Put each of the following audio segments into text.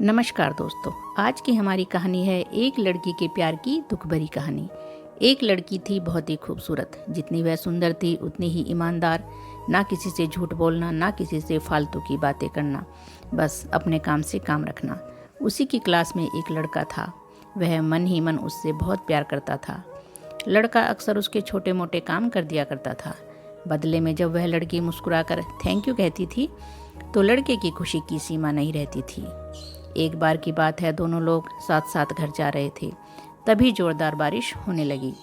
नमस्कार दोस्तों, आज की हमारी कहानी है एक लड़की के प्यार की दुख भरी कहानी। एक लड़की थी बहुत ही खूबसूरत। जितनी वह सुंदर थी उतनी ही ईमानदार। ना किसी से झूठ बोलना, ना किसी से फालतू की बातें करना, बस अपने काम से काम रखना। उसी की क्लास में एक लड़का था। वह मन ही मन उससे बहुत प्यार करता था। लड़का अक्सर उसके छोटे मोटे काम कर दिया करता था। बदले में जब वह लड़की मुस्कुराकर थैंक यू कहती थी तो लड़के की खुशी की सीमा नहीं रहती थी। एक बार की बात है, दोनों लोग साथ साथ घर जा रहे थे। तभी जोरदार बारिश होने लगी।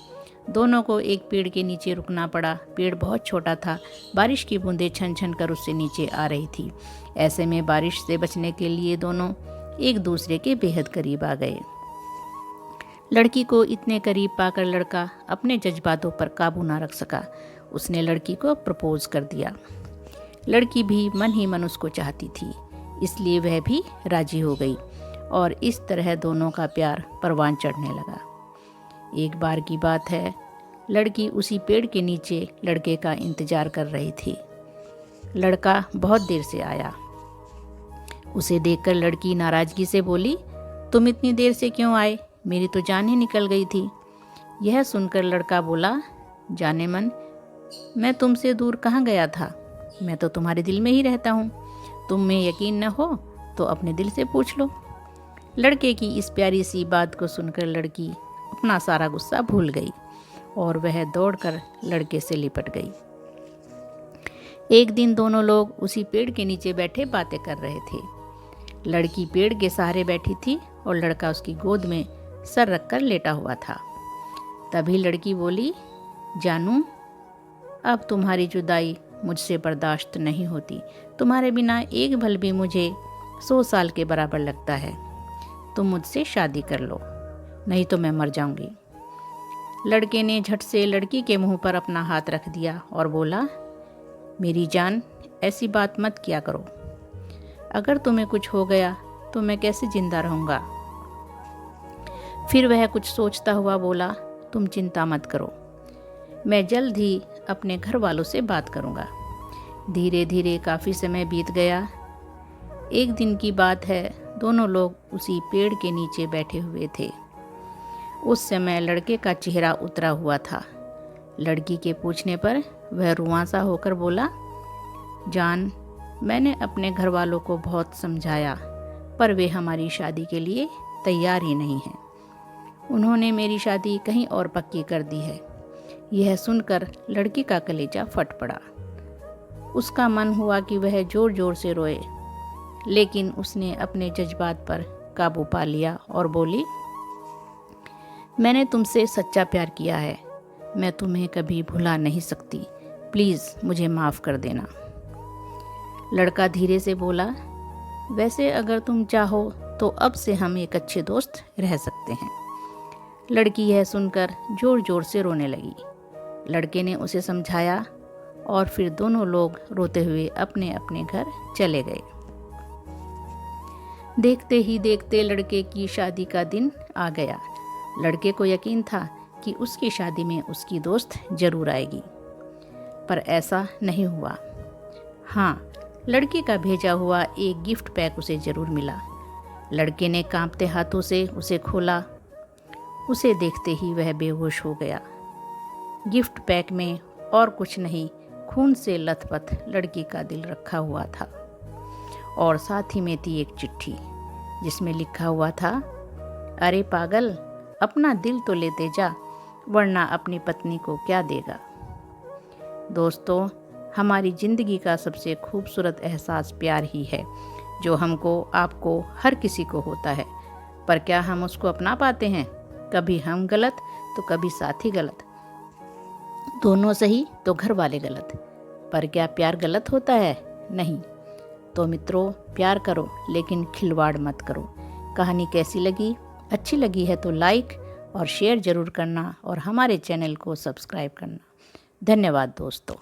दोनों को एक पेड़ के नीचे रुकना पड़ा। पेड़ बहुत छोटा था। बारिश की बूंदें छन छन कर उससे नीचे आ रही थी। ऐसे में बारिश से बचने के लिए दोनों एक दूसरे के बेहद करीब आ गए। लड़की को इतने करीब पाकर लड़का अपने जज्बातों पर काबू ना रख सका। उसने लड़की को प्रपोज कर दिया। लड़की भी मन ही मन उसको चाहती थी, इसलिए वह भी राजी हो गई और इस तरह दोनों का प्यार परवान चढ़ने लगा। एक बार की बात है, लड़की उसी पेड़ के नीचे लड़के का इंतजार कर रही थी। लड़का बहुत देर से आया। उसे देखकर लड़की नाराजगी से बोली, तुम इतनी देर से क्यों आए? मेरी तो जान ही निकल गई थी। यह सुनकर लड़का बोला, जाने मन, मैं तुमसे दूर कहाँ गया था? मैं तो तुम्हारे दिल में ही रहता हूँ। तुम में यकीन न हो तो अपने दिल से पूछ लो। लड़के की इस प्यारी सी बात को सुनकर लड़की अपना सारा गुस्सा भूल गई और वह दौड़कर लड़के से लिपट गई। एक दिन दोनों लोग उसी पेड़ के नीचे बैठे बातें कर रहे थे। लड़की पेड़ के सहारे बैठी थी और लड़का उसकी गोद में सर रखकर लेटा हुआ था। तभी लड़की बोली, जानू, अब तुम्हारी जुदाई मुझसे बर्दाश्त नहीं होती। तुम्हारे बिना एक पल भी मुझे 100 साल के बराबर लगता है। तुम मुझसे शादी कर लो, नहीं तो मैं मर जाऊंगी। लड़के ने झट से लड़की के मुंह पर अपना हाथ रख दिया और बोला, मेरी जान, ऐसी बात मत किया करो। अगर तुम्हें कुछ हो गया तो मैं कैसे जिंदा रहूंगा? फिर वह कुछ सोचता हुआ बोला, तुम चिंता मत करो, मैं जल्द ही अपने घर वालों से बात करूंगा। धीरे धीरे काफ़ी समय बीत गया। एक दिन की बात है, दोनों लोग उसी पेड़ के नीचे बैठे हुए थे। उस समय लड़के का चेहरा उतरा हुआ था। लड़की के पूछने पर वह रुआंसा होकर बोला, जान, मैंने अपने घर वालों को बहुत समझाया पर वे हमारी शादी के लिए तैयार ही नहीं हैं। उन्होंने मेरी शादी कहीं और पक्की कर दी है। यह सुनकर लड़की का कलेजा फट पड़ा। उसका मन हुआ कि वह जोर जोर से रोए, लेकिन उसने अपने जज्बात पर काबू पा लिया और बोली, मैंने तुमसे सच्चा प्यार किया है। मैं तुम्हें कभी भुला नहीं सकती। प्लीज़ मुझे माफ़ कर देना। लड़का धीरे से बोला, वैसे अगर तुम चाहो तो अब से हम एक अच्छे दोस्त रह सकते हैं। लड़की यह सुनकर जोर जोर से रोने लगी। लड़के ने उसे समझाया और फिर दोनों लोग रोते हुए अपने अपने घर चले गए। देखते ही देखते लड़के की शादी का दिन आ गया। लड़के को यकीन था कि उसकी शादी में उसकी दोस्त जरूर आएगी, पर ऐसा नहीं हुआ। हाँ, लड़के का भेजा हुआ एक गिफ्ट पैक उसे जरूर मिला। लड़के ने कांपते हाथों से उसे खोला। उसे देखते ही वह बेहोश हो गया। गिफ्ट पैक में और कुछ नहीं, खून से लथपथ लड़की का दिल रखा हुआ था और साथ ही में थी एक चिट्ठी जिसमें लिखा हुआ था, अरे पागल, अपना दिल तो लेते जा, वरना अपनी पत्नी को क्या देगा। दोस्तों, हमारी ज़िंदगी का सबसे खूबसूरत एहसास प्यार ही है, जो हमको, आपको, हर किसी को होता है। पर क्या हम उसको अपना पाते हैं? कभी हम गलत तो कभी साथी गलत, दोनों सही तो घर वाले गलत। पर क्या प्यार गलत होता है? नहीं। तो मित्रों, प्यार करो लेकिन खिलवाड़ मत करो। कहानी कैसी लगी? अच्छी लगी है तो लाइक और शेयर ज़रूर करना और हमारे चैनल को सब्सक्राइब करना। धन्यवाद दोस्तों।